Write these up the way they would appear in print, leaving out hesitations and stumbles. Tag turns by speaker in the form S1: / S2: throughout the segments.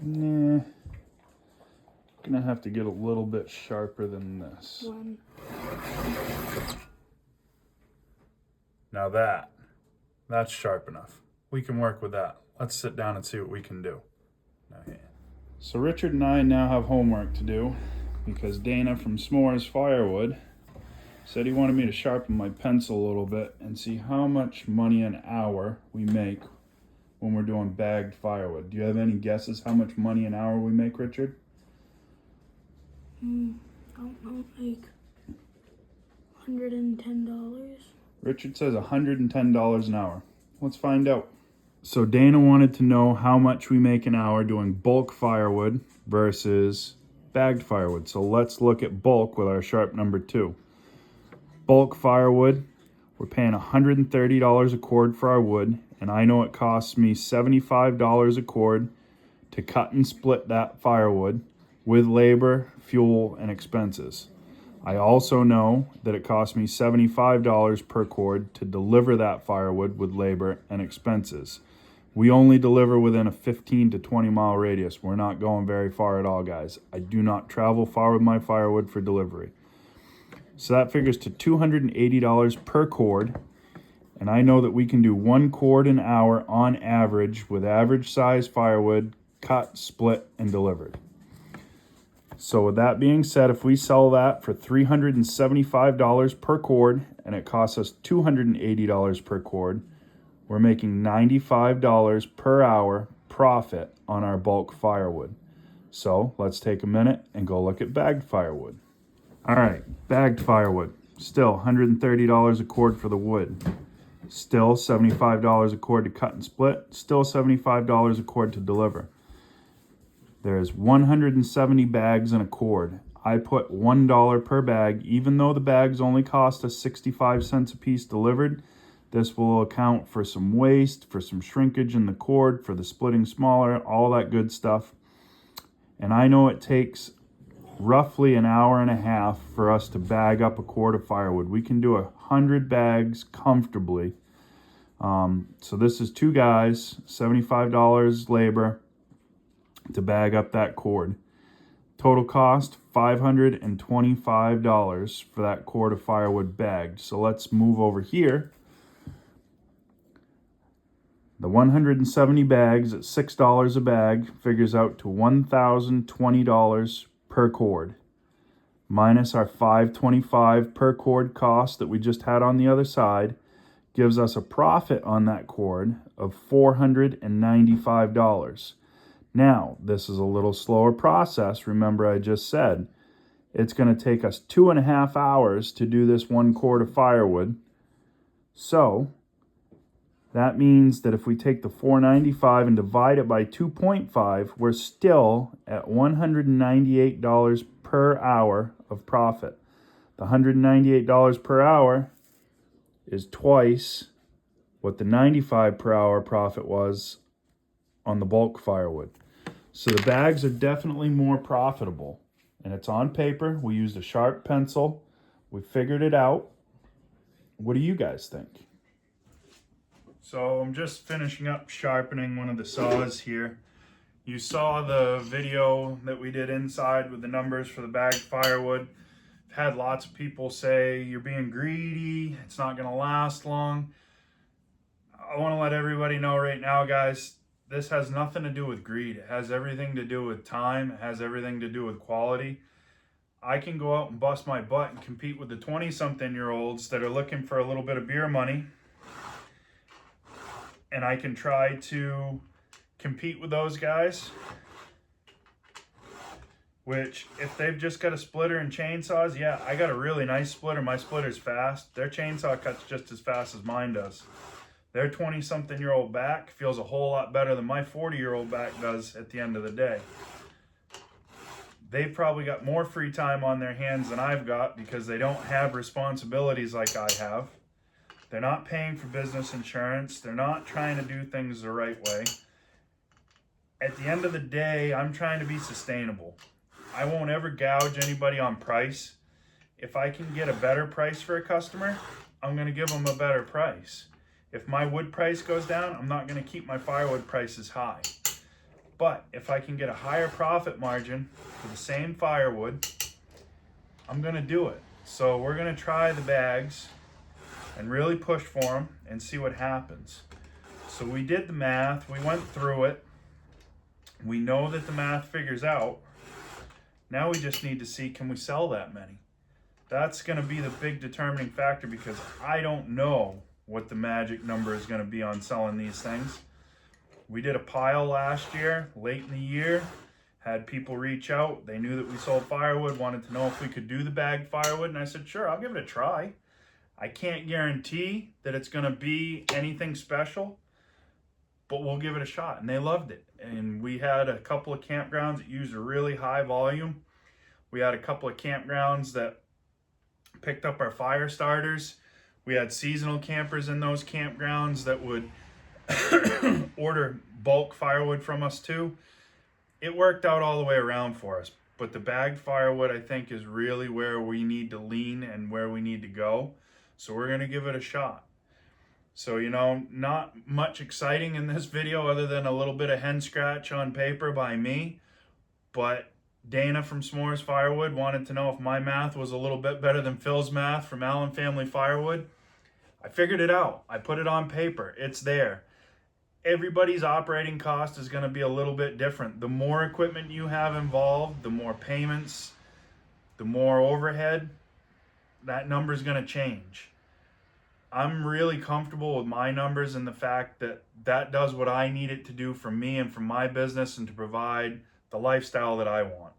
S1: Nah. Gonna have to get a little bit sharper than this. Now that's sharp enough. We can work with that. Let's sit down and see what we can do. So Richard and I now have homework to do because Dana from S'mores Firewood said he wanted me to sharpen my pencil a little bit and see how much money an hour we make when we're doing bagged firewood. Do you have any guesses how much money an hour we make, Richard?
S2: I don't know, like $110.
S1: Richard says $110 an hour. Let's find out. So Dana wanted to know how much we make an hour doing bulk firewood versus bagged firewood. So let's look at bulk with our sharp number 2. Bulk firewood, we're paying $130 a cord for our wood, and I know it costs me $75 a cord to cut and split that firewood with labor, fuel, and expenses. I also know that it costs me $75 per cord to deliver that firewood with labor and expenses. We only deliver within a 15 to 20 mile radius. We're not going very far at all, guys. I do not travel far with my firewood for delivery. So that figures to $280 per cord. And I know that we can do 1 cord an hour on average with average size firewood cut, split, and delivered. So with that being said, if we sell that for $375 per cord and it costs us $280 per cord, we're making $95 per hour profit on our bulk firewood. So let's take a minute and go look at bagged firewood. All right, bagged firewood, still $130 a cord for the wood. Still $75 a cord to cut and split. Still $75 a cord to deliver. There's 170 bags in a cord. I put $1 per bag, even though the bags only cost us 65 cents a piece delivered. This will account for some waste, for some shrinkage in the cord, for the splitting smaller, all that good stuff. And I know it takes roughly an hour and a half for us to bag up a cord of firewood. We can do 100 bags comfortably. So this is 2 guys, $75 labor to bag up that cord. Total cost $525 for that cord of firewood bagged. So let's move over here. The 170 bags at $6 a bag figures out to $1,020 per cord, minus our $525 per cord cost that we just had on the other side, gives us a profit on that cord of $495. Now, this is a little slower process. Remember, I just said it's going to take us 2.5 hours to do this 1 cord of firewood. So that means that if we take the $495 and divide it by 2.5, we're still at $198 per hour of profit. The $198 per hour is twice what the $95 per hour profit was on the bulk firewood. So the bags are definitely more profitable. And it's on paper. We used a sharp pencil. We figured it out. What do you guys think? So I'm just finishing up sharpening one of the saws here. You saw the video that we did inside with the numbers for the bagged firewood. I've had lots of people say you're being greedy, it's not gonna last long. I wanna let everybody know right now, guys, this has nothing to do with greed. It has everything to do with time. It has everything to do with quality. I can go out and bust my butt and compete with the 20-something-year-olds that are looking for a little bit of beer money. And I can try to compete with those guys, which if they've just got a splitter and chainsaws, yeah, I got a really nice splitter. My splitter's fast. Their chainsaw cuts just as fast as mine does. Their 20-something-year-old back feels a whole lot better than my 40-year-old back does at the end of the day. They've probably got more free time on their hands than I've got because they don't have responsibilities like I have. They're not paying for business insurance. They're not trying to do things the right way. At the end of the day, I'm trying to be sustainable. I won't ever gouge anybody on price. If I can get a better price for a customer, I'm going to give them a better price. If my wood price goes down, I'm not going to keep my firewood prices high. But if I can get a higher profit margin for the same firewood, I'm gonna do it. So we're gonna try the bags and really push for them and see what happens. So we did the math, we went through it. We know that the math figures out. Now we just need to see, can we sell that many? That's gonna be the big determining factor, because I don't know what the magic number is gonna be on selling these things. We did a pile last year, late in the year, had people reach out. They knew that we sold firewood, wanted to know if we could do the bagged firewood, and I said, sure, I'll give it a try. I can't guarantee that it's gonna be anything special, but we'll give it a shot. And they loved it. And we had a couple of campgrounds that used a really high volume. We had a couple of campgrounds that picked up our fire starters. We had seasonal campers in those campgrounds that would order bulk firewood from us too. It worked out all the way around for us. But the bagged firewood, I think, is really where we need to lean and where we need to go. So we're gonna give it a shot. So, you know, not much exciting in this video other than a little bit of hen scratch on paper by me. But Dana from S'mores Firewood wanted to know if my math was a little bit better than Phil's math from Allen Family Firewood. I figured it out. I put it on paper. It's there. Everybody's operating cost is going to be a little bit different. The more equipment you have involved, the more payments, the more overhead, that number is going to change. I'm really comfortable with my numbers and the fact that that does what I need it to do for me and for my business and to provide the lifestyle that I want.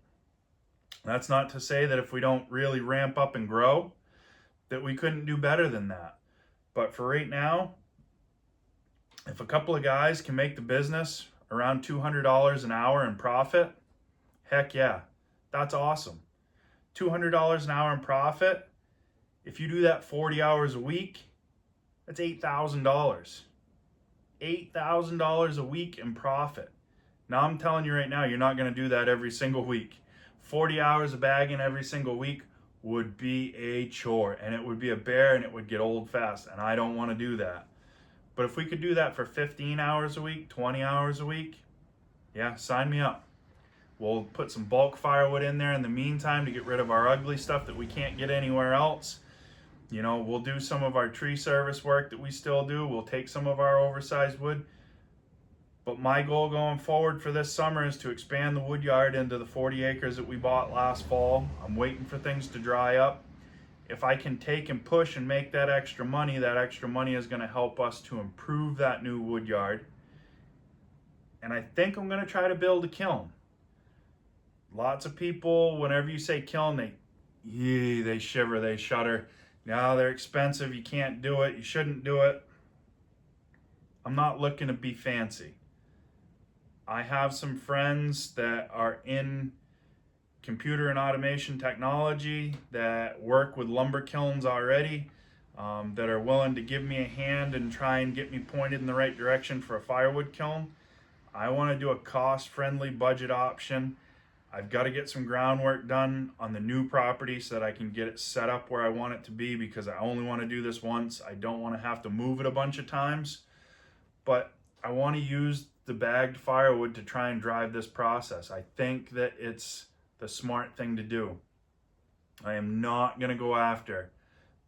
S1: That's not to say that if we don't really ramp up and grow, that we couldn't do better than that. But for right now, if a couple of guys can make the business around $200 an hour in profit, heck yeah, that's awesome. $200 an hour in profit, if you do that 40 hours a week, that's $8,000. $8,000 a week in profit. Now I'm telling you right now, you're not going to do that every single week. 40 hours of bagging every single week would be a chore, and it would be a bear, and it would get old fast, and I don't want to do that. But if we could do that for 15 hours a week, 20 hours a week, yeah, sign me up. We'll put some bulk firewood in there in the meantime to get rid of our ugly stuff that we can't get anywhere else. You know, we'll do some of our tree service work that we still do. We'll take some of our oversized wood. But my goal going forward for this summer is to expand the wood yard into the 40 acres that we bought last fall. I'm waiting for things to dry up. If I can take and push and make that extra money is going to help us to improve that new wood yard. And I think I'm going to try to build a kiln. Lots of people, whenever you say kiln, they shiver, they shudder. No, they're expensive, you can't do it, you shouldn't do it. I'm not looking to be fancy. I have some friends that are in computer and automation technology that work with lumber kilns already, that are willing to give me a hand and try and get me pointed in the right direction for a firewood kiln. I want to do a cost-friendly budget option. I've got to get some groundwork done on the new property so that I can get it set up where I want it to be, because I only want to do this once. I don't want to have to move it a bunch of times. But I want to use the bagged firewood to try and drive this process. I think that it's the smart thing to do. I am not going to go after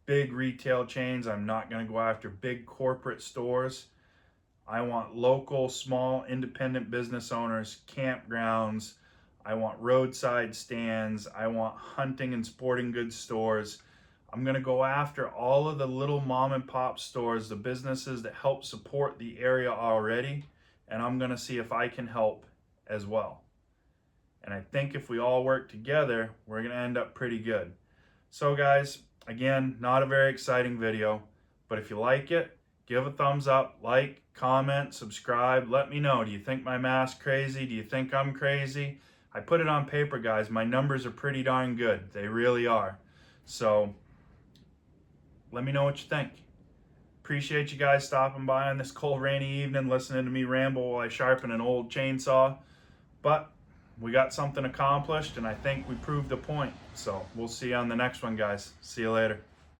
S1: big retail chains. I'm not going to go after big corporate stores. I want local, small, independent business owners, campgrounds. I want roadside stands. I want hunting and sporting goods stores. I'm going to go after all of the little mom and pop stores, the businesses that help support the area already, and I'm going to see if I can help as well. And I think if we all work together, we're going to end up pretty good. So guys, again, not a very exciting video, but if you like it, give a thumbs up, like, comment, subscribe. Let me know. Do you think my math's crazy? Do you think I'm crazy? I put it on paper, guys. My numbers are pretty darn good. They really are. So let me know what you think. Appreciate you guys stopping by on this cold, rainy evening, listening to me ramble while I sharpen an old chainsaw. But we got something accomplished, and I think we proved a point. So we'll see you on the next one, guys. See you later.